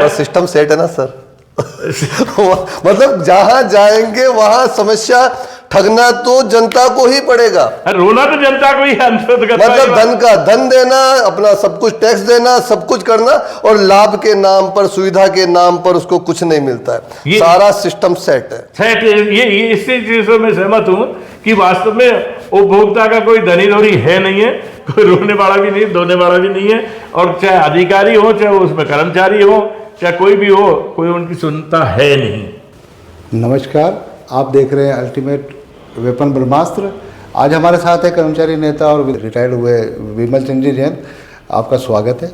हमारा system set है ना सर। मतलब जहां जाएंगे वहां समस्या, ठगना तो जनता को ही पड़ेगा, रोना तो जनता को ही है। मतलब धन का धन देना, अपना सब कुछ टैक्स देना, सब कुछ करना, और लाभ के नाम पर, सुविधा के नाम पर उसको कुछ नहीं मिलता है। सारा सिस्टम सेट है। ये इससे चीजों में सहमत हूं कि वास्तव में उपभोक्ता का कोई धनी धोरी है नहीं है, कोई रोने वाला भी नहीं, धोने वाला भी नहीं है। और चाहे अधिकारी हो, चाहे उसमें कर्मचारी हो, चाहे कोई भी हो, कोई उनकी सुनता है नहीं। नमस्कार, आप देख रहे हैं अल्टीमेट वेपन ब्रह्मास्त्र। आज हमारे साथ है कर्मचारी नेता और रिटायर्ड हुए विमल चंद्र जैन। आपका स्वागत है।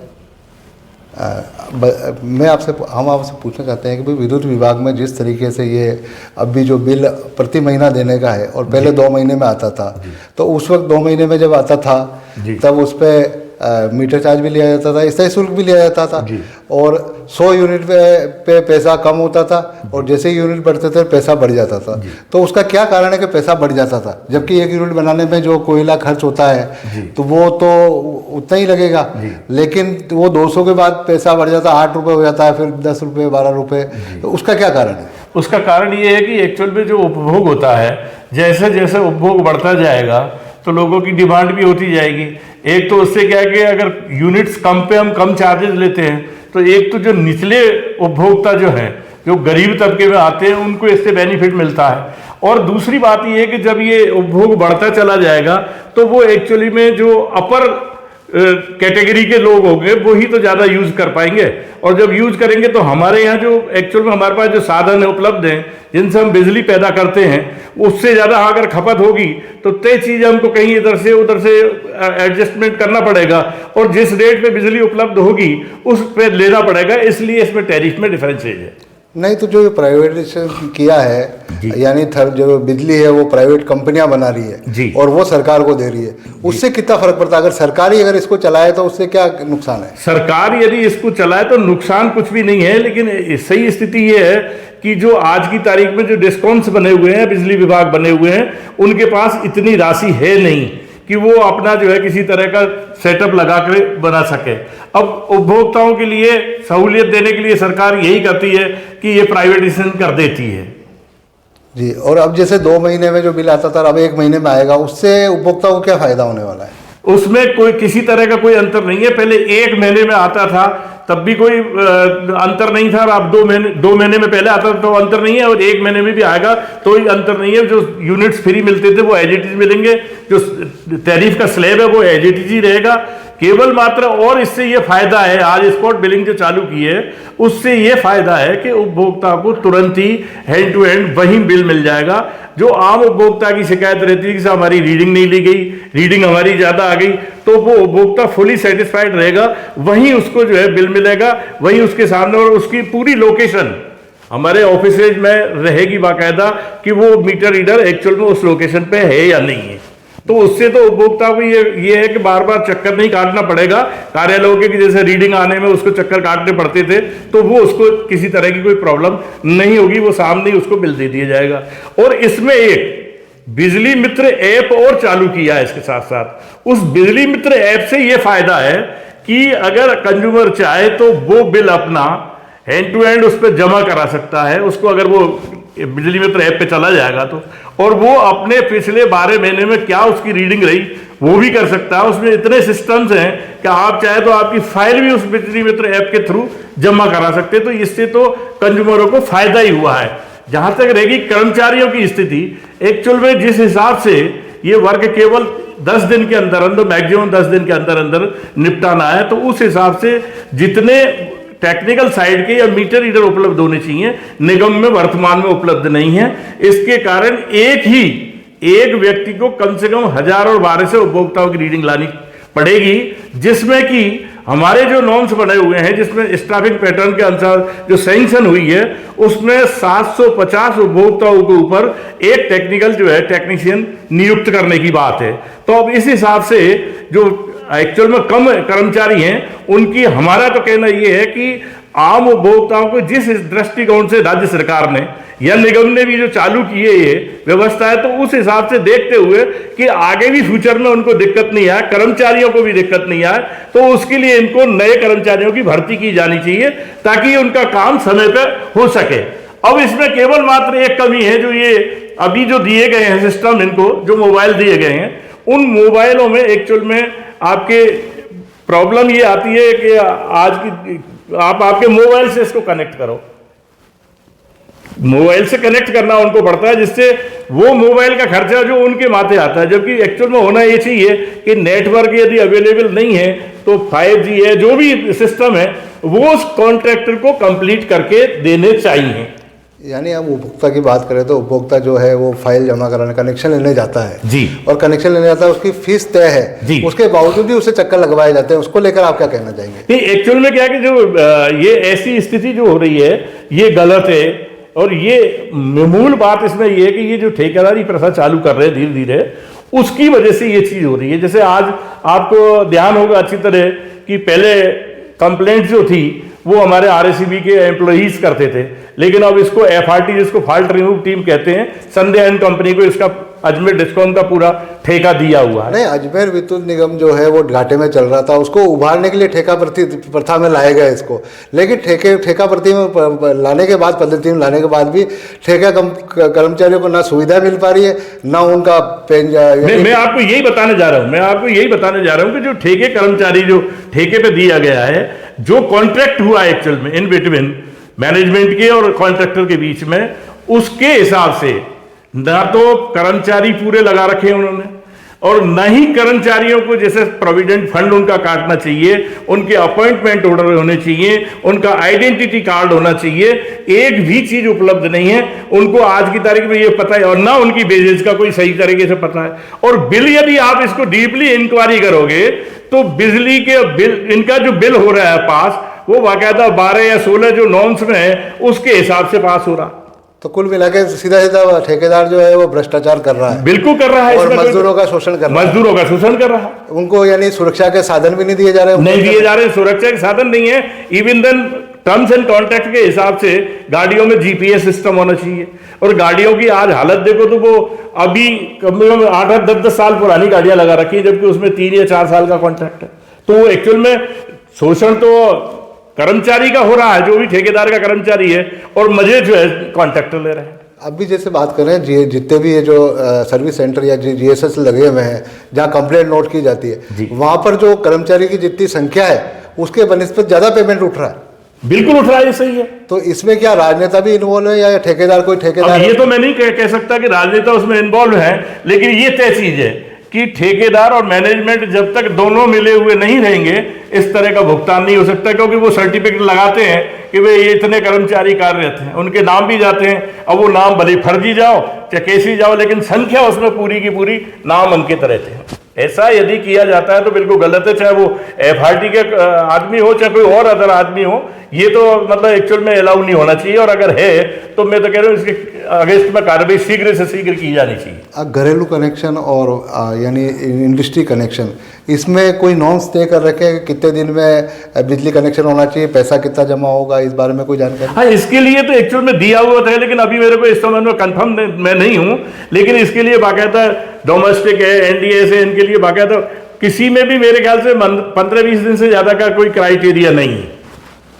हम आपसे पूछना चाहते हैं कि भाई विद्युत विभाग में जिस तरीके से ये अभी जो बिल प्रति महीना देने का है, और पहले 2 महीने में आता था, तो उस वक्त 2 महीने में जब आता था तब उस पर मीटर चार्ज भी लिया जाता था, स्थायी शुल्क भी लिया जाता था, और 100 यूनिट पे पैसा कम होता था, और जैसे ही यूनिट बढ़ते थे पैसा बढ़ जाता था। तो उसका क्या कारण है कि पैसा बढ़ जाता था, जबकि 1 यूनिट बनाने में जो कोयला खर्च होता है तो वो तो उतना ही लगेगा, लेकिन वो 200 के बाद पैसा बढ़ जाता है, 8 रुपये हो जाता है, फिर 10 रुपये, 12 रुपये। तो उसका क्या कारण है? उसका कारण ये है कि एक्चुअल में जो उपभोग होता है, जैसे जैसे उपभोग बढ़ता जाएगा तो लोगों की डिमांड भी होती जाएगी। एक तो उससे क्या है कि अगर यूनिट्स कम पे हम कम चार्जेस लेते हैं, तो एक तो जो निचले उपभोक्ता जो हैं, जो गरीब तबके में आते हैं, उनको इससे बेनिफिट मिलता है। और दूसरी बात ये है कि जब ये उपभोग बढ़ता चला जाएगा तो वो एक्चुअली में जो अपर कैटेगरी के लोग होंगे वो ही तो ज़्यादा यूज़ कर पाएंगे, और जब यूज़ करेंगे तो हमारे यहाँ जो एक्चुअल में हमारे पास जो साधन है उपलब्ध हैं, जिनसे हम बिजली पैदा करते हैं, उससे ज़्यादा अगर खपत होगी तो तय चीज़ हमको कहीं इधर से उधर से एडजस्टमेंट करना पड़ेगा, और जिस रेट पे बिजली उपलब्ध होगी उस पर लेना पड़ेगा। इसलिए इसमें टैरिफ में डिफरेंसेज है। नहीं तो जो प्राइवेटाइजेशन किया है, यानी जो बिजली है वो प्राइवेट कंपनियां बना रही है और वो सरकार को दे रही है, उससे कितना फर्क पड़ता है? अगर सरकार ही अगर इसको चलाए तो उससे क्या नुकसान है? सरकार यदि इसको चलाए तो नुकसान कुछ भी नहीं है, लेकिन सही स्थिति ये है कि जो आज की तारीख में जो डिस्कॉम्स बने हुए हैं, बिजली विभाग बने हुए हैं, उनके पास इतनी राशि है नहीं कि वो अपना जो है किसी तरह का सेटअप लगा कर बना सके। अब उपभोक्ताओं के लिए सहूलियत देने के लिए सरकार यही करती है कि ये प्राइवेटाइजेशन कर देती है। जी, और अब जैसे 2 महीने में जो बिल आता था, अब 1 महीने में आएगा, उससे उपभोक्ता को क्या फायदा होने वाला है? उसमें कोई किसी तरह का कोई अंतर नहीं है। पहले 1 महीने में आता था तब भी कोई अंतर नहीं था, और अब 2 महीने में पहले आता था तो अंतर नहीं है, और 1 महीने में भी आएगा तो ही अंतर नहीं है। जो यूनिट्स फ्री मिलते थे वो एज इट इज मिलेंगे, जो टैरिफ का स्लैब है वो एज इट इज ही रहेगा। केवल मात्र और इससे ये फायदा है, आज स्पॉट बिलिंग जो चालू की है उससे ये फायदा है कि उपभोक्ता को तुरंत ही हैंड टू हैंड वही बिल मिल जाएगा। जो आम उपभोक्ता की शिकायत रहती है कि हमारी रीडिंग नहीं ली गई, रीडिंग हमारी ज्यादा आ गई, तो वो उपभोक्ता फुली सेटिस्फाइड रहेगा, वहीं उसको जो है बिल मिलेगा, वहीं उसके सामने, और उसकी पूरी लोकेशन हमारे ऑफिसेज में रहेगी बाकायदा कि वो मीटर रीडर एक्चुअल में उस लोकेशन पे है या नहीं है। तो उससे तो उपभोक्ता को ये है कि बार बार चक्कर नहीं काटना पड़ेगा कार्यालयों के, कि जैसे रीडिंग आने में उसको चक्कर काटने पड़ते थे, तो वो उसको किसी तरह की कोई प्रॉब्लम नहीं होगी, वो सामने ही उसको बिल दे दिया जाएगा। और इसमें एक बिजली मित्र ऐप और चालू किया है इसके साथ साथ। उस बिजली मित्र ऐप से ये फायदा है कि अगर कंज्यूमर चाहे तो वो बिल अपना हैंड टू हैंड उस पर जमा करा सकता है, उसको अगर वो बिजली मित्र ऐप पे चला जाएगा तो, और वो अपने पिछले 12 महीने में क्या उसकी रीडिंग रही वो भी कर सकता है। उसमें इतने सिस्टम्स हैं कि आप चाहे तो आपकी फाइल भी उस बिजली मित्र ऐप के थ्रू जमा करा सकते हैं। तो इससे तो कंज्यूमरों को फायदा ही हुआ है। जहां तक रहेगी कर्मचारियों की स्थिति, एक्चुअल में जिस हिसाब से ये वर्क केवल 10 दिन के अंदर अंदर, मैक्सिमम 10 दिन के अंदर अंदर निपटाना है, तो उस हिसाब से जितने टेक्निकल साइड के या मीटर रीडर उपलब्ध होने चाहिए, निगम में वर्तमान में उपलब्ध नहीं है। इसके कारण एक व्यक्ति को कम से कम 1000 और 1200 उपभोक्ताओं की रीडिंग लानी पड़ेगी, जिसमें कि हमारे जो नॉर्म्स बने हुए हैं, जिसमें स्टाफिंग पैटर्न के अनुसार जो सैंक्शन हुई है, उसमें 750 उपभोक्ताओं के ऊपर एक टेक्निकल जो है टेक्नीशियन नियुक्त करने की बात है। तो अब इस हिसाब से जो एक्चुअल में कम कर्मचारी हैं उनकी, हमारा तो कहना यह है कि आम उपभोक्ताओं को जिस दृष्टिकोण से राज्य सरकार ने या निगम ने भी जो चालू किए ये व्यवस्था है, तो उस हिसाब से देखते हुए कि आगे भी फ्यूचर में उनको दिक्कत नहीं आए, कर्मचारियों को भी दिक्कत नहीं आए, तो उसके लिए इनको नए कर्मचारियों की भर्ती की जानी चाहिए ताकि उनका काम समय पर हो सके। अब इसमें केवल मात्र एक कमी है, जो ये अभी जो दिए गए हैं सिस्टम, इनको जो मोबाइल दिए गए हैं, उन मोबाइलों में एक्चुअल में आपके प्रॉब्लम ये आती है कि आज की आप आपके मोबाइल से इसको कनेक्ट करो, मोबाइल से कनेक्ट करना उनको पड़ता है, जिससे वो मोबाइल का खर्चा जो उनके माथे आता है। जबकि एक्चुअल में होना ये चाहिए कि नेटवर्क यदि अवेलेबल नहीं है तो 5G है, जो भी सिस्टम है वो उस कॉन्ट्रैक्टर को कंप्लीट करके देने चाहिए। यानी अब उपभोक्ता की बात करें तो उपभोक्ता जो है वो फाइल जमा कराने, कनेक्शन लेने जाता है जी, और कनेक्शन लेने जाता है, उसकी फीस तय है जी, उसके बावजूद भी उसे चक्कर लगवाए जाते हैं। उसको लेकर आप क्या कहना चाहेंगे? एक्चुअल में क्या है कि जो ये ऐसी स्थिति जो हो रही है ये गलत है, और ये मूल बात इसमें ये है कि ये जो ठेकेदारी प्रथा चालू कर रहे हैं धीरे धीरे, उसकी वजह से ये चीज हो रही है। जैसे आज आपको ध्यान होगा अच्छी तरह कि पहले कंप्लेंट जो थी वो हमारे RACB के एम्प्लॉइज करते थे, लेकिन अब इसको FRT, जिसको फॉल्ट रिमूव टीम कहते हैं, संध्या एंड कंपनी को इसका अजमेर डिस्कॉम का पूरा ठेका दिया हुआ है। नहीं, अजमेर विद्युत निगम जो है वो घाटे में चल रहा था, उसको उभारने के लिए ठेका प्रथा में लाया गया इसको, लेकिन ठेका प्रति में लाने के बाद, पद्धति में लाने के बाद भी ठेका कर्मचारियों को ना सुविधा मिल पा रही है, ना उनका मैं आपको यही बताने जा रहा हूं कि जो ठेके कर्मचारी जो ठेके पे दिया गया है, जो कॉन्ट्रैक्ट हुआ एक्चुअल में इन बिटवीन मैनेजमेंट के और कॉन्ट्रैक्टर के बीच में, उसके हिसाब से ना तो कर्मचारी पूरे लगा रखे हैं उन्होंने, और न ही कर्मचारियों को जैसे प्रोविडेंट फंड उनका काटना चाहिए, उनके अपॉइंटमेंट ऑर्डर होने चाहिए, उनका आइडेंटिटी कार्ड होना चाहिए, एक भी चीज उपलब्ध नहीं है उनको आज की तारीख में ये पता है, और ना उनकी वेजेस का कोई सही तरीके से पता है। और बिल यदि आप इसको डीपली इंक्वायरी करोगे तो बिजली के बिल, इनका जो बिल हो रहा है पास, वो बाकायदा 12 या 16 जो नॉर्म्स में है उसके हिसाब से पास हो रहा। तो कुल मिला के सीधा सीधा ठेकेदार जो है वो भ्रष्टाचार कर रहा है, बिल्कुल कर रहा है, और मजदूरों का शोषण कर रहा है, मजदूरों का शोषण कर रहा है। उनको यानी सुरक्षा के साधन भी नहीं दिए जा रहे, सुरक्षा के साधन नहीं है। Even then terms and contract के हिसाब से गाड़ियों में GPS सिस्टम होना चाहिए, और गाड़ियों की आज हालत देखो तो वो अभी कम से कम 8-10 साल पुरानी गाड़ियां लगा रखी है, जबकि उसमें 3 या 4 साल का कॉन्ट्रैक्ट है। तो वो एक्चुअल में शोषण तो कर्मचारी का हो रहा है, जो भी ठेकेदार का कर्मचारी है, और मजे जो है कॉन्ट्रैक्टर ले रहे हैं। अभी जैसे बात करें जितने भी ये जो सर्विस सेंटर या GSS लगे हुए हैं जहाँ कंप्लेंट नोट की जाती है, वहाँ पर जो कर्मचारी की जितनी संख्या है उसके बनिस्बत ज़्यादा पेमेंट उठ रहा है। बिल्कुल उठ रहा है, सही है। तो इसमें क्या राजनेता भी इन्वॉल्व है या ठेकेदार? कोई ठेकेदार, ये तो मैं नहीं कह सकता कि राजनेता उसमें इन्वॉल्व है, लेकिन ये तय चीज है कि ठेकेदार और मैनेजमेंट जब तक दोनों मिले हुए नहीं रहेंगे इस तरह का भुगतान नहीं हो सकता, क्योंकि वो सर्टिफिकेट लगाते हैं कि वे ये इतने कर्मचारी कार्यरत हैं, उनके नाम भी जाते हैं। अब वो नाम भले फर्जी जाओ चाहे कैसी जाओ, लेकिन संख्या उसमें पूरी की पूरी नाम अंकित रहते हैं। ऐसा यदि किया जाता है तो बिल्कुल गलत है, चाहे वो FRT के आदमी हो चाहे कोई और अदर आदमी हो, ये तो मतलब एक्चुअल में अलाउ नहीं होना चाहिए। और अगर है तो मैं तो कह रहा हूँ इसके अगेंस्ट में कार्रवाई शीघ्र से शीघ्र की जानी चाहिए। घरेलू कनेक्शन और यानी इंडस्ट्री कनेक्शन, इसमें कोई नॉर्म्स तय कर रखे हैं कि कितने दिन में बिजली कनेक्शन होना चाहिए, पैसा कितना जमा होगा, इस बारे में कोई जानकारी? हाँ, इसके लिए तो एक्चुअल में दिया हुआ था, लेकिन अभी मेरे को इस समय में कंफर्म मैं नहीं हूँ, लेकिन इसके लिए बाकायदा डोमेस्टिक है, NDS है, इनके लिए बाकायदा किसी में भी मेरे ख्याल से 15-20 दिन से ज्यादा का कोई क्राइटेरिया नहीं है,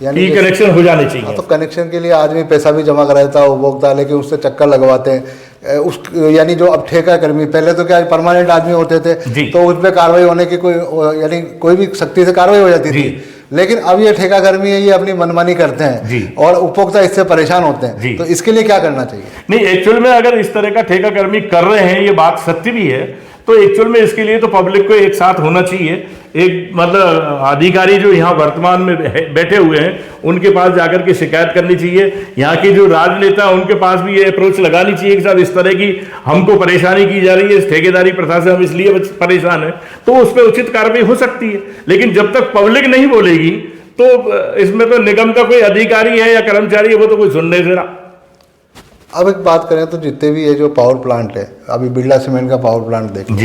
यानी कनेक्शन हो जाने चाहिए। तो कनेक्शन के लिए आदमी पैसा भी जमा कराता है उपभोक्ता, लेकिन उससे चक्कर लगवाते हैं उस, यानी जो अब ठेका कर्मी, पहले तो क्या परमानेंट आदमी होते थे तो उस पर कार्रवाई होने की कोई, यानी कोई भी सख्ती से कार्रवाई हो जाती थी, लेकिन अब ये ठेका कर्मी है, ये अपनी मनमानी करते हैं और उपभोक्ता इससे परेशान होते हैं। तो इसके लिए क्या करना चाहिए? नहीं, एक्चुअल में अगर इस तरह का ठेका कर्मी कर रहे हैं, ये बात सत्य भी है, तो एक्चुअल में इसके लिए तो पब्लिक को एक साथ होना चाहिए। एक मतलब अधिकारी जो यहाँ वर्तमान में बैठे हुए हैं उनके पास जाकर के शिकायत करनी चाहिए। यहाँ के जो राजनेता उनके पास भी ये अप्रोच लगानी चाहिए कि साहब इस तरह की हमको परेशानी की जा रही है, इस ठेकेदारी प्रथा से हम इसलिए परेशान हैं, तो उस पर उचित कार्रवाई हो सकती है। लेकिन जब तक पब्लिक नहीं बोलेगी तो इसमें तो निगम का कोई अधिकारी है या कर्मचारी है वो तो कोई सुन नहीं दे रहा। अब एक बात करें तो जितने भी ये जो पावर प्लांट है, अभी बिरला सीमेंट का पावर प्लांट देखें,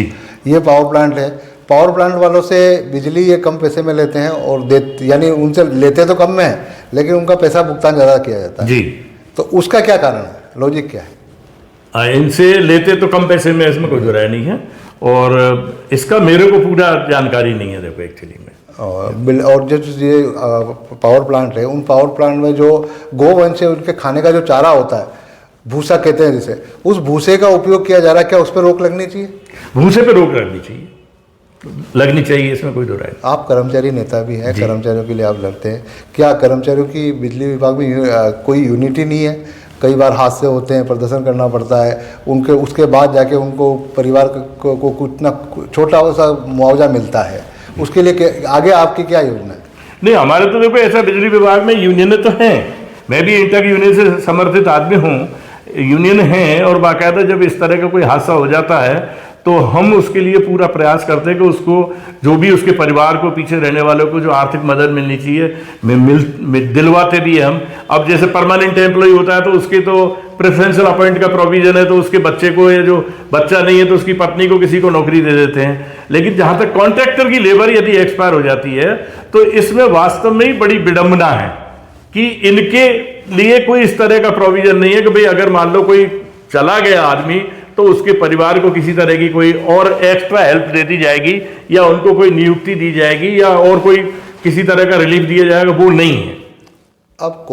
ये पावर प्लांट है, पावर प्लांट वालों से बिजली ये कम पैसे में लेते हैं और यानी उनसे लेते तो कम में है, लेकिन उनका पैसा भुगतान ज़्यादा किया जाता है जी। तो उसका क्या कारण है, लॉजिक क्या है? इनसे लेते तो कम पैसे में, इसमें कोई दुराय नहीं है, और इसका मेरे को पूरा जानकारी नहीं है देखो एक्चुअली में। और जो ये पावर प्लांट है, उन पावर प्लांट में जो गोवंश है उनके खाने का जो चारा होता है, भूसा कहते हैं जिसे, उस भूसे का उपयोग किया जा रहा है, क्या उस पर रोक लगनी चाहिए? भूसे पे रोक लगनी चाहिए, इसमें कोई दो राय नहीं। आप कर्मचारी नेता भी हैं, कर्मचारियों के लिए आप लड़ते हैं, क्या कर्मचारियों की बिजली विभाग में कोई यूनिटी नहीं है? कई बार हादसे होते हैं, प्रदर्शन करना पड़ता है, उनके उसके बाद जाके उनको परिवार को कुछ ना छोटा सा मुआवजा मिलता है, उसके लिए आगे आपकी क्या योजना है? नहीं, हमारे तो देखो ऐसा बिजली विभाग में यूनियन तो है, मैं भी इंटर यूनियन से समर्थित आदमी हूँ, यूनियन है, और बाकायदा जब इस तरह का कोई हादसा हो जाता है तो हम उसके लिए पूरा प्रयास करते हैं कि उसको जो भी उसके परिवार को, पीछे रहने वालों को जो आर्थिक मदद मिलनी चाहिए दिलवाते भी हैं हम। अब जैसे परमानेंट एम्प्लॉय होता है तो उसके तो प्रेफरेंशियल अपॉइंट का प्रोविजन है, तो उसके बच्चे को, या जो बच्चा नहीं है तो उसकी पत्नी को किसी को नौकरी दे देते हैं। लेकिन जहाँ तक कॉन्ट्रैक्टर की लेबर यदि एक्सपायर हो जाती है तो इसमें वास्तव में ही बड़ी विडंबना है कि इनके लिए कोई इस तरह का प्रोविजन नहीं है कि भाई अगर मान लो कोई चला गया आदमी तो उसके परिवार को किसी तरह की कोई और एक्स्ट्रा हेल्प दे दी जाएगी, या उनको कोई नियुक्ति दी जाएगी, या और कोई किसी तरह का रिलीफ दिया जाएगा, वो नहीं है। अब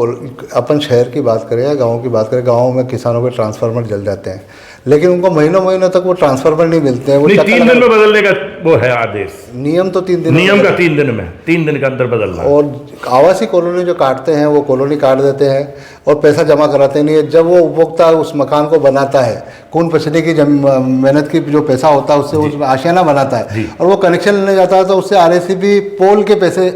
अपन शहर की बात करें या गाँव की बात करें, गाँव में किसानों के ट्रांसफार्मर जल जाते हैं, लेकिन उनको महीनों महीनों तक वो ट्रांसफार्मर नहीं मिलते हैं। वो 3 दिन में बदलने का वो है आदेश, नियम तो 3 दिन, नियम का 3 दिन में, 3 दिन के अंदर बदलना। और आवासीय कॉलोनी जो काटते हैं वो कॉलोनी काट देते हैं और पैसा जमा कराते नहीं है। जब वो उपभोक्ता उस मकान को बनाता है, खून पसीने की मेहनत की जो पैसा होता है उससे उसमें आशियाना बनाता है, और वो कनेक्शन लेने जाता है तो उससे RACB पोल के पैसे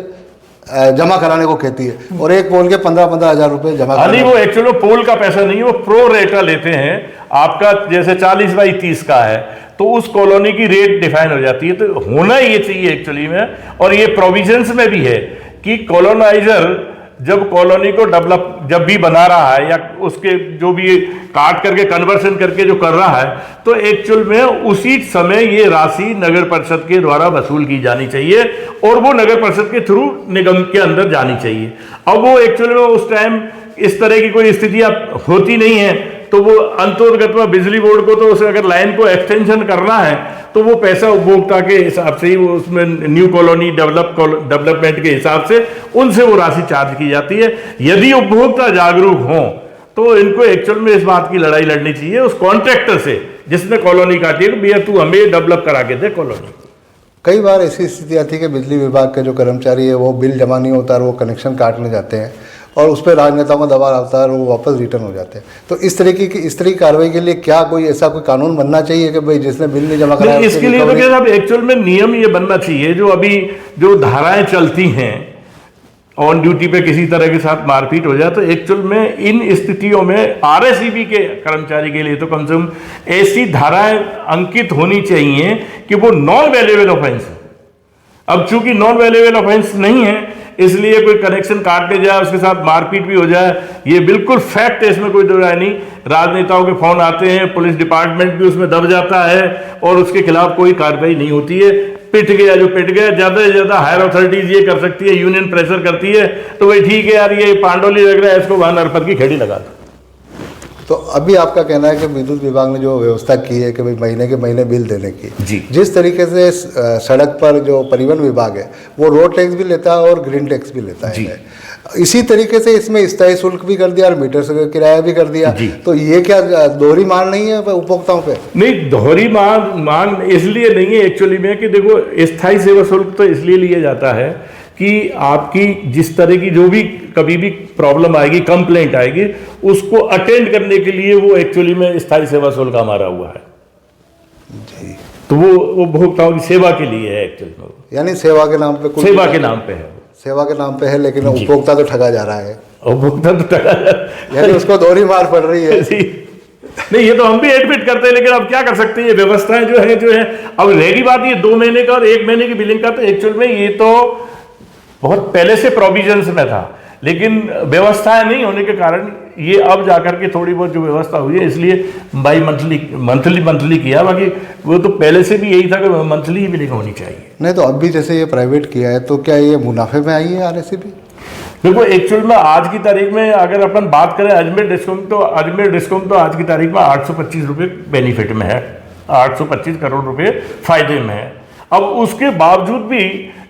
जमा कराने को कहती है, और एक पोल के 15-15 हज़ार रुपए जमा नहीं, वो एक्चुअली पोल का पैसा नहीं, वो प्रो रेटा लेते हैं। आपका जैसे 40/30 का है तो उस कॉलोनी की रेट डिफाइन हो जाती है, तो होना ये चाहिए एक्चुअली में, और ये प्रोविजंस में भी है कि कॉलोनाइजर जब कॉलोनी को डेवलप जब भी बना रहा है, या उसके जो भी काट करके कन्वर्शन करके जो कर रहा है, तो एक्चुअल में उसी समय ये राशि नगर परिषद के द्वारा वसूल की जानी चाहिए, और वो नगर परिषद के थ्रू निगम के अंदर जानी चाहिए। अब वो एक्चुअल में उस टाइम इस तरह की कोई स्थितियां होती नहीं है, तो वो अंतर्गत बिजली बोर्ड को तो उसे अगर लाइन को एक्सटेंशन करना है तो वो पैसा उपभोक्ता के हिसाब से ही, वो उसमें न्यू कॉलोनी डेवलपमेंट के हिसाब से उनसे वो राशि चार्ज की जाती है। यदि उपभोक्ता जागरूक हों तो इनको एक्चुअल में इस बात की लड़ाई लड़नी चाहिए उस कॉन्ट्रैक्टर से जिसने कॉलोनी काटी है, भैया तू हमें डेवलप करा के दे कॉलोनी। कई बार ऐसी स्थिति आती है कि बिजली विभाग के जो कर्मचारी है वो बिल जमा नहीं होता है, वो कनेक्शन काटने जाते हैं और उस पर राजनेताओं का दबाव आता है और वो वापस रिटर्न हो जाते हैं। तो इस तरह की कार्रवाई के लिए क्या कोई ऐसा कोई कानून बनना चाहिए कि भाई जिसने बिल नहीं जमा कराया इसके लिए तो क्या साहब एक्चुअल में नियम ये बनना चाहिए, जो अभी जो धाराएं चलती हैं ऑन ड्यूटी पे किसी तरह के साथ मारपीट हो जाए, तो एक्चुअल में इन स्थितियों में RACB के कर्मचारी के लिए तो कम से कम ऐसी धाराएं अंकित होनी चाहिए कि वो नॉन वैल्यूएबल ऑफेंस है। अब चूंकि नॉन वैल्यूएबल ऑफेंस नहीं है, इसलिए कोई कनेक्शन काटने जाए, उसके साथ मारपीट भी हो जाए, ये बिल्कुल फैक्ट है, इसमें कोई दो राय नहीं। राजनेताओं के फोन आते हैं, पुलिस डिपार्टमेंट भी उसमें दब जाता है और उसके खिलाफ कोई कार्रवाई नहीं होती है। पिट गया जो पिट गया, ज्यादा से ज्यादा हायर अथॉरिटीज ये कर सकती है, यूनियन प्रेशर करती है, तो भाई ठीक है यार ये पांडोली लग रहा है, इसको वहां नरपत की खेड़ी लगा दो। तो अभी आपका कहना है कि विद्युत विभाग ने जो व्यवस्था की है कि भाई महीने के महीने बिल देने की, जी, जिस तरीके से सड़क पर जो परिवहन विभाग है वो रोड टैक्स भी लेता है और ग्रीन टैक्स भी लेता है, इसी तरीके से इसमें स्थायी शुल्क भी कर दिया और मीटर से किराया भी कर दिया, तो ये क्या दोहरी मांग नहीं है उपभोक्ताओं पे? नहीं, दोहरी मांग इसलिए नहीं है एक्चुअली में कि देखो स्थायी सेवा शुल्क तो इसलिए लिया जाता है कि आपकी जिस तरह की जो भी कभी भी प्रॉब्लम आएगी, कंप्लेंट आएगी, उसको अटेंड करने के लिए वो एक्चुअली में स्थायी सेवा शुल्क हमारा हुआ है जी। तो वो उपभोक्ताओं की सेवा के लिए है एक्चुअली में, यानी सेवा के नाम पे, सेवा के नाम पे है, सेवा के नाम पे है, लेकिन उपभोक्ता तो ठगा जा रहा है, उपभोक्ता तो ठगा जा रहा है, यानी उसको दोहरी मार पड़ रही है। नहीं, ये तो हम भी एडमिट करते हैं, लेकिन अब क्या कर सकते हैं, ये व्यवस्थाएं जो है अब रहेगी बात ये 2 महीने का और 1 महीने की बिलिंग का, तो एक्चुअल में ये तो बहुत पहले से प्रोविजंस में था, लेकिन व्यवस्थाएं नहीं होने के कारण ये अब जाकर के थोड़ी बहुत जो व्यवस्था हुई है, इसलिए बाई मंथली किया। बाकी वो तो पहले से भी यही था कि मंथली ही बिलिंग होनी चाहिए। नहीं तो अब भी जैसे ये प्राइवेट किया है तो क्या ये मुनाफे में आई है आरएससीबी? देखो एक्चुअल में आज की तारीख में अगर अपन बात करें अजमेर डिस्कॉम तो आज की तारीख में 825 रुपये बेनिफिट में है, 825 करोड़ रुपए फायदे में है। अब उसके बावजूद भी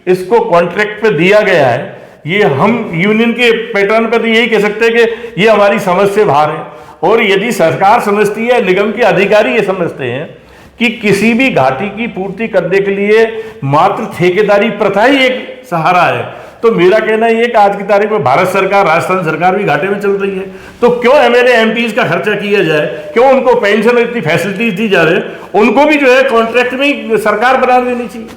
इसको कॉन्ट्रैक्ट पे दिया गया है। ये हम यूनियन के पैटर्न पे तो यही कह सकते हैं कि ये हमारी समझ से बाहर है। और यदि सरकार समझती है, निगम के अधिकारी ये समझते हैं कि किसी भी घाटी की पूर्ति करने के लिए मात्र ठेकेदारी प्रथा ही एक सहारा है, तो मेरा कहना ये कि आज की तारीख में भारत सरकार, राजस्थान सरकार भी घाटे में चल रही है, तो क्यों एमएलए एमपीज का खर्चा किया जाए, क्यों उनको पेंशन और इतनी फैसिलिटीज दी जा रही, उनको भी जो है कॉन्ट्रैक्ट में ही सरकार बना देनी चाहिए।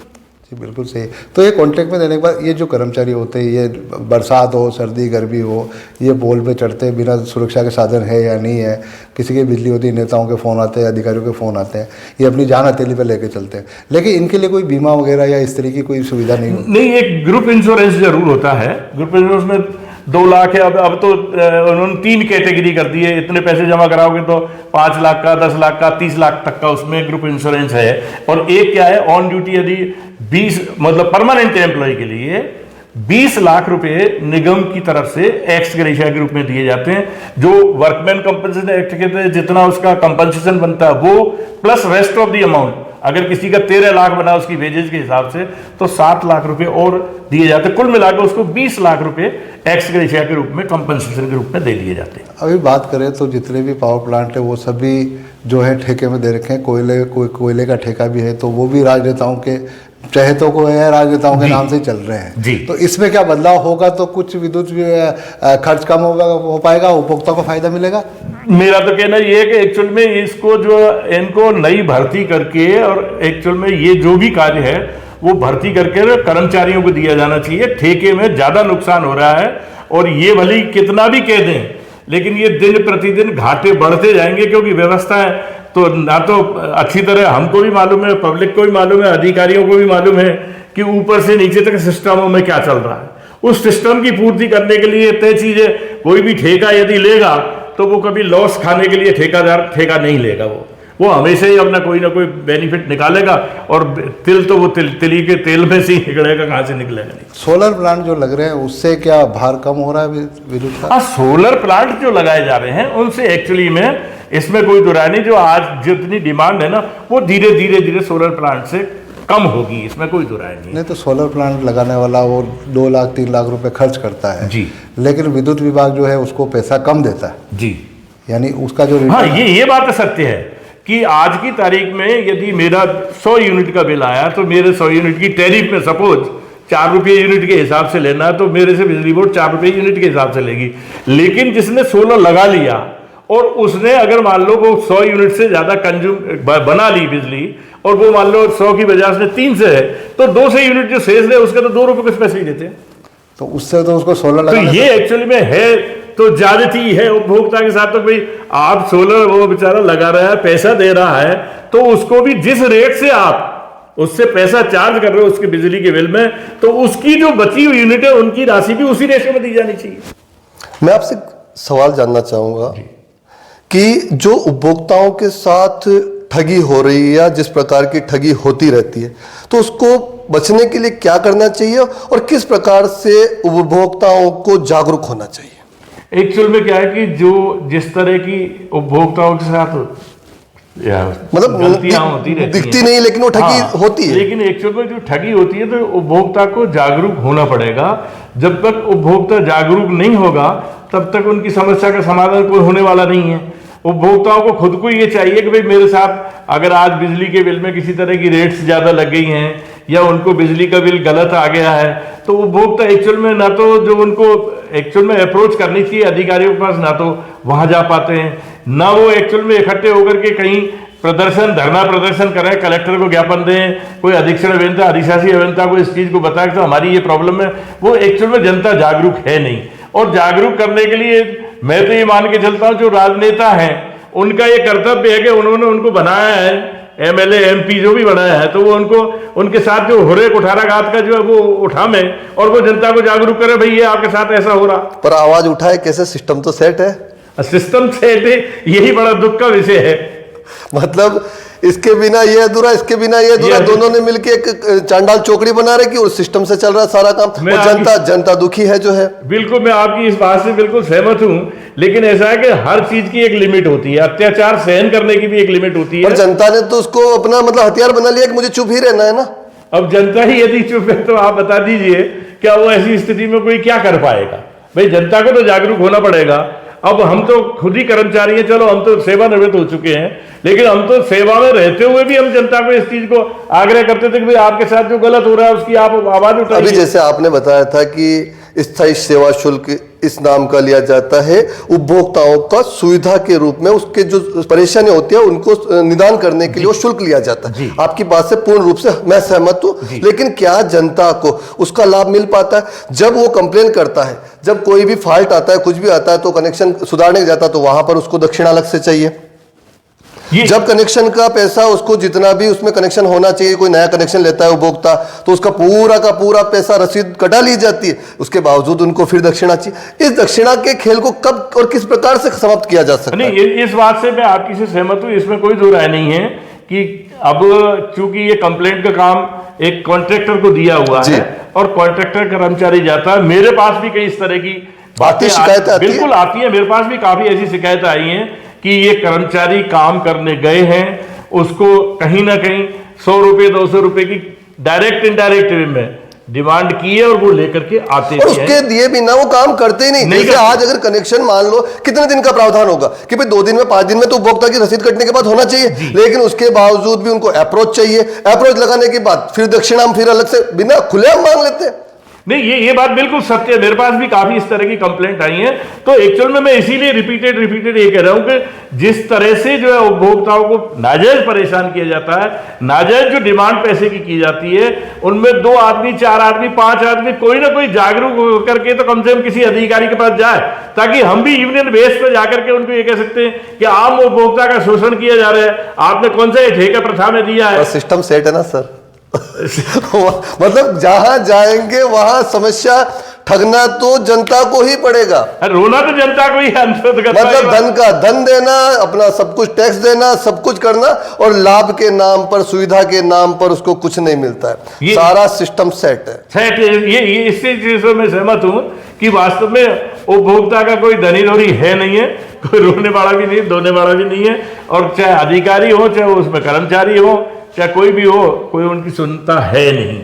जी बिल्कुल सही। तो ये कॉन्ट्रैक्ट में देने के बाद ये जो कर्मचारी होते हैं, ये बरसात हो, सर्दी गर्मी हो, ये पोल पे चढ़ते हैं, बिना सुरक्षा के साधन है या नहीं है, किसी की बिजली होती है, नेताओं के फ़ोन आते हैं, अधिकारियों के फ़ोन आते हैं, ये अपनी जान हथेली पे लेके चलते हैं, लेकिन इनके लिए कोई बीमा वगैरह या इस तरह की कोई सुविधा नहीं होती? नहीं, एक ग्रुप इंश्योरेंस जरूर होता है। ग्रुप इंश्योरेंस में 2 लाख है। अब तो उन्होंने 3 कैटेगरी कर दी है, इतने पैसे जमा कराओगे तो 5 लाख का, 10 लाख का, 30 लाख तक का उसमें ग्रुप इंश्योरेंस है। और एक क्या है, ऑन ड्यूटी यदि 20 मतलब परमानेंट एम्प्लॉय के लिए 20 लाख रुपए निगम की तरफ से एक्स ग्रेशिया के रूप में दिए जाते हैं, जो वर्कमैन कंपनसेशन एक्ट के तहत जितना उसका कंपनसेशन बनता है वो plus rest of the amount. अगर किसी का 13 लाख बना उसकी वेजेज के हिसाब से तो 7 लाख रुपए और दिए जाते हैं। कुल मिलाकर उसको 20 लाख रुपए एक्स ग्रेशिया के रूप में कंपनसेशन के रूप में दे दिए जाते हैं। अभी बात करें तो जितने भी पावर प्लांट है वो सभी जो है ठेके में दे रखे हैं। कोयले का ठेका भी है, तो वो भी राजनेताओं के चहेतों को है, राजनेताओं के नाम से चल रहे हैं जी। तो इसमें क्या बदलाव होगा तो कुछ विद्युत खर्च कम हो पाएगा, उपभोक्ता को फायदा मिलेगा? मेरा तो कहना ये है कि एक्चुअल में इसको जो इनको नई भर्ती करके और एक्चुअल में ये जो भी कार्य है वो भर्ती करके कर्मचारियों को दिया जाना चाहिए। ठेके में ज्यादा नुकसान हो रहा है और ये भले कितना भी कह दें लेकिन ये दिन प्रतिदिन घाटे बढ़ते जाएंगे, क्योंकि व्यवस्था है तो ना तो अच्छी तरह हमको भी मालूम है, पब्लिक को भी मालूम है, अधिकारियों को भी मालूम है कि ऊपर से नीचे तक सिस्टमों में क्या चल रहा है। उस सिस्टम की पूर्ति करने के लिए तय चीज है, कोई भी ठेका यदि लेगा तो वो कभी लॉस खाने के लिए ठेकादार ठेका नहीं लेगा। वो हमेशा ही अपना कोई ना कोई बेनिफिट निकालेगा और तिल तो वो तिली के तेल में से ही निकलेगा, कहाँ से निकलेगा नहीं। सोलर प्लांट जो लग रहे हैं उससे क्या भार कम हो रहा है विद्युत का? हाँ, सोलर प्लांट जो लगाए जा रहे हैं उनसे एक्चुअली में इसमें कोई दुराय नहीं। जो आज जितनी डिमांड है ना वो धीरे धीरे सोलर प्लांट से कम होगी, इसमें कोई दुराय नहीं। तो सोलर प्लांट लगाने वाला वो 2 लाख 3 लाख रुपए खर्च करता है जी, लेकिन विद्युत विभाग जो है उसको पैसा कम देता है जी। यानी उसका जो हाँ, ये बात सत्य है कि आज की तारीख में यदि मेरा 100 यूनिट का बिल आया तो मेरे 100 यूनिट की टैरिफ में सपोज 4 रुपये यूनिट के हिसाब से लेना है तो मेरे से बिजली बोर्ड 4 रुपये यूनिट के हिसाब से लेगी। लेकिन जिसने सोलर लगा लिया और उसने अगर मान लो वो 100 यूनिट से ज्यादा कंज्यूम बना ली बिजली और वो मान लो 100 की बजाय उसने 3 से है तो 2 से यूनिट जो शेष है उसके तो 2 रुपये कुछ पैसे ही देते हैं। तो उससे तो उसको सोलर लगा, तो ये एक्चुअली में है तो ज्यादती है उपभोक्ता के साथ। तो भाई आप सोलर वो बेचारा लगा रहा है, पैसा दे रहा है, तो उसको भी जिस रेट से आप उससे पैसा चार्ज कर रहे हो उसके बिजली के बिल में, तो उसकी जो बची हुई यूनिट है उनकी राशि भी उसी रेशो में दी जानी चाहिए। मैं आपसे सवाल जानना चाहूंगा कि जो उपभोक्ताओं के साथ ठगी हो रही है या जिस प्रकार की ठगी होती रहती है तो उसको बचने के लिए क्या करना चाहिए और किस प्रकार से उपभोक्ताओं को जागरूक होना चाहिए? एक्चुअल में क्या है कि जो जिस तरह की उपभोक्ताओं के साथ मतलब गलतियां होती रहती दिखती नहीं लेकिन वो ठगी होती है। लेकिन एक्चुअल में जो ठगी होती है तो उपभोक्ता को जागरूक होना पड़ेगा। जब तक उपभोक्ता जागरूक नहीं होगा तब तक उनकी समस्या का समाधान कोई होने वाला नहीं है। उपभोक्ताओं को खुद को ये चाहिए कि भाई मेरे साथ अगर आज बिजली के बिल में किसी तरह की रेट्स ज़्यादा लग गई हैं या उनको बिजली का बिल गलत आ गया है तो उपभोक्ता एक्चुअल में ना तो जो उनको एक्चुअल में अप्रोच करनी चाहिए अधिकारियों के पास, ना तो वहां जा पाते हैं, ना वो एक्चुअल में इकट्ठे होकर के कहीं धरना प्रदर्शन करें, कलेक्टर को ज्ञापन दें, कोई अधीक्षण अभियंता अधिशासी अभियंता को इस चीज को बताए तो हमारी ये प्रॉब्लम है। वो एक्चुअल में जनता जागरूक है नहीं। और जागरूक करने के लिए मैं तो ये मान के चलता हूं जो राजनेता हैं उनका ये कर्तव्य है कि उन्होंने उनको बनाया है MLA MP जो भी बनाया है, तो वो उनको उनके साथ जो हो रहे कुठाराघात का जो है वो उठावे और वो जनता को जागरूक करे, भाई ये आपके साथ ऐसा हो रहा। पर आवाज उठाए कैसे, सिस्टम तो सेट है। सिस्टम सेट है, यही बड़ा दुख का विषय है। मतलब इसके बिना ये अधूरा, इसके बिना ये अधूरा, दोनों ने मिलके एक चांडाल चौकड़ी बना रहे कि उस सिस्टम से चल रहा सारा काम, और जनता दुखी है जो है। बिल्कुल, मैं आपकी इस बात से बिल्कुल सहमत हूं, लेकिन ऐसा है कि हर चीज की एक लिमिट होती है, अत्याचार सहन करने की भी एक लिमिट होती है। और जनता ने तो उसको अपना मतलब हथियार बना लिया कि मुझे चुप ही रहना है ना। अब जनता ही यदि चुप है तो आप बता दीजिए क्या वो ऐसी स्थिति में कोई क्या कर पाएगा। भाई जनता को तो जागरूक होना पड़ेगा। अब हम तो खुद ही कर्मचारी हैं, चलो हम तो सेवानिवृत्त हो चुके हैं, लेकिन हम तो सेवा में रहते हुए भी हम जनता को इस चीज को आग्रह करते थे कि भाई आपके साथ जो गलत हो रहा है उसकी आप आवाज उठाइए। अभी जैसे आपने बताया था कि स्थायी सेवा शुल्क इस नाम का लिया जाता है उपभोक्ताओं का सुविधा के रूप में, उसके जो परेशानी होती है उनको निदान करने के लिए वो शुल्क लिया जाता है। आपकी बात से पूर्ण रूप से मैं सहमत हूं, लेकिन क्या जनता को उसका लाभ मिल पाता है? जब वो कंप्लेन करता है, जब कोई भी फॉल्ट आता है, कुछ भी आता है, तो कनेक्शन सुधारने जाता है तो वहां पर उसको दक्षिणा अलग से चाहिए। जब कनेक्शन का पैसा उसको जितना भी उसमें कनेक्शन होना चाहिए, कोई नया कनेक्शन लेता है उपभोक्ता, तो उसका पूरा का पूरा पैसा रसीद कटा ली जाती है, उसके बावजूद उनको फिर दक्षिणा चाहिए। इस दक्षिणा के खेल को कब और किस प्रकार से समाप्त किया जा सकता है? नहीं, इस बात से मैं आपकी से सहमत हूं, इसमें कोई दो राय नहीं है कि अब चूंकि ये कंप्लेंट का काम एक कॉन्ट्रैक्टर को दिया हुआ है और कॉन्ट्रैक्टर कर्मचारी जाता है। मेरे पास भी कई इस तरह की बातें शिकायतें बिल्कुल आती है, मेरे पास भी काफी ऐसी शिकायतें आई हैं कि ये कर्मचारी काम करने गए हैं, उसको कहीं ना कहीं 100 रुपए 200 रुपए की डायरेक्ट इनडायरेक्ट वे में डिमांड की है और वो लेकर के आते और उसके दिए बिना वो काम करते ही नहीं। जैसे आज अगर कनेक्शन मान लो कितने दिन का प्रावधान होगा कि भाई 2 दिन में 5 दिन में तो उपभोक्ता की रसीद कटने के बाद होना चाहिए, लेकिन उसके बावजूद भी उनको अप्रोच चाहिए। अप्रोच लगाने के बाद फिर दक्षिणा हम फिर अलग से बिना खुलेआम मांग लेते हैं। नहीं, ये बात बिल्कुल सत्य है। मेरे पास भी काफी इस तरह की कंप्लेंट आई है। तो एक्चुअल में मैं इसीलिए रिपीटेड ये कह रहा हूं कि जिस तरह से जो है उपभोक्ताओं को नाजायज परेशान किया जाता है, नाजायज जो डिमांड पैसे की जाती है, उनमें 2 आदमी 4 आदमी 5 आदमी कोई ना कोई जागरूक होकर के तो कम से कम किसी अधिकारी के पास जाए, ताकि हम भी यूनियन बेस पर जाकर के उनको ये कह सकते हैं कि आम उपभोक्ता का शोषण किया जा रहा है, आपने कौन सा ठेका प्रथा में दिया है। सिस्टम सेट है ना सर। मतलब जहां जाएंगे वहां समस्या ठगना तो जनता को ही पड़ेगा, रोना तो जनता को ही है। मतलब धन का धन देना, अपना सब कुछ टैक्स देना, सब कुछ करना, और लाभ के नाम पर, सुविधा के नाम पर उसको कुछ नहीं मिलता है। सारा सिस्टम सेट है। ये इससे चीजों में सहमत हूं कि वास्तव में उपभोक्ता का कोई धनी रोरी है नहीं है, कोई रोने वाला भी नहीं, धोने वाला भी नहीं है। और चाहे अधिकारी हो, चाहे उसमें कर्मचारी हो, चाहे कोई भी हो, कोई उनकी सुनता है नहीं।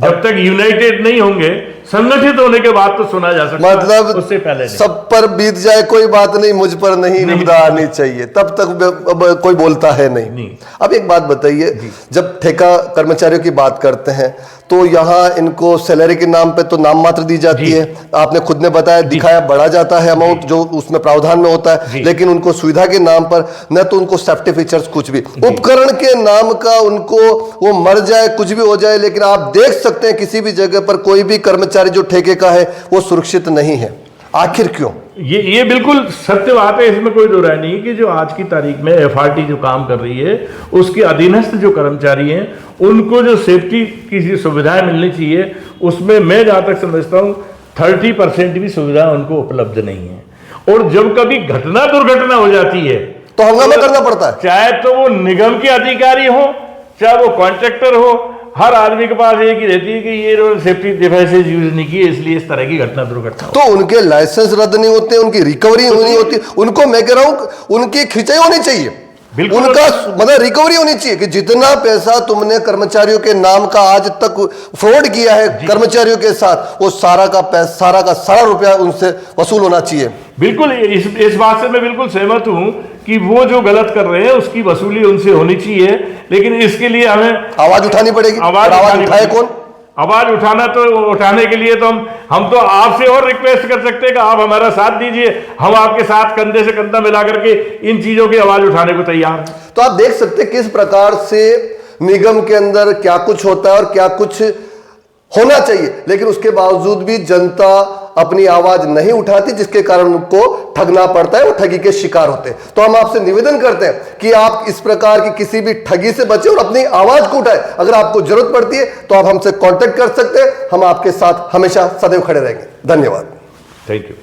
जब तक यूनाइटेड नहीं होंगे, संगठित होने के बाद तो सुना जा सकता है, मतलब उससे पहले नहीं। सब पर बीत जाए कोई बात नहीं, मुझ पर नहीं विपदा आनी चाहिए, तब तक अब कोई बोलता है नहीं। अब एक बात बताइए, जब ठेका कर्मचारियों की बात करते हैं तो यहाँ इनको सैलरी के नाम पे तो नाम मात्र दी जाती है। आपने खुद ने बताया, दिखाया, बढ़ा जाता है अमाउंट जो उसमें प्रावधान में होता है, लेकिन उनको सुविधा के नाम पर न तो उनको सेफ्टी फीचर्स कुछ भी, उपकरण के नाम का उनको वो मर जाए कुछ भी हो जाए, लेकिन आप देख सकते हैं किसी भी जगह पर कोई भी कर्मचारी जो ठेके का है वो सुरक्षित नहीं है। आखिर क्यों? ये बिल्कुल सत्य बात है, इसमें कोई दो राय नहीं कि जो आज की तारीख में FRT जो काम कर रही है, उसके अधीनस्थ जो कर्मचारी हैं उनको जो सेफ्टी की सुविधाएं मिलनी चाहिए, उसमें मैं जहां तक समझता हूं 30% भी सुविधा उनको उपलब्ध नहीं है। और जब कभी घटना दुर्घटना हो जाती है तो हंगामा करना पड़ता है, चाहे तो वो निगम के अधिकारी हो, चाहे वो कॉन्ट्रैक्टर हो, हर आदमी के पास एक ही रहती है कि ये सेफ्टी डिवाइसेज यूज नहीं किए, इसलिए इस तरह की घटना दुर्घटना। तो उनके लाइसेंस रद्द नहीं होते, उनकी रिकवरी नहीं होती, उनको मैं कह रहा हूं उनकी खिंचाई होनी चाहिए, उनका मतलब रिकवरी होनी चाहिए कि जितना पैसा तुमने कर्मचारियों के नाम का आज तक फ्रॉड किया है कर्मचारियों के साथ, वो सारा का पैसा, सारा रुपया उनसे वसूल होना चाहिए। बिल्कुल, इस बात से मैं बिल्कुल सहमत हूं कि वो जो गलत कर रहे हैं उसकी वसूली उनसे होनी चाहिए, लेकिन इसके लिए हमें आवाज उठानी पड़ेगी। आवाज उठाए कौन? आवाज उठाना तो उठाने के लिए तो हम तो आपसे और रिक्वेस्ट कर सकते हैं कि आप हमारा साथ दीजिए, हम आपके साथ कंधे से कंधा मिला करके इन चीजों की आवाज उठाने को तैयार हैं। तो आप देख सकते हैं किस प्रकार से निगम के अंदर क्या कुछ होता है और क्या कुछ होना चाहिए, लेकिन उसके बावजूद भी जनता अपनी आवाज नहीं उठाती, जिसके कारण उनको ठगना पड़ता है, वो ठगी के शिकार होते हैं। तो हम आपसे निवेदन करते हैं कि आप इस प्रकार की किसी भी ठगी से बचें और अपनी आवाज को उठाएं। अगर आपको जरूरत पड़ती है तो आप हमसे कांटेक्ट कर सकते हैं, हम आपके साथ हमेशा सदैव खड़े रहेंगे। धन्यवाद। Thank you.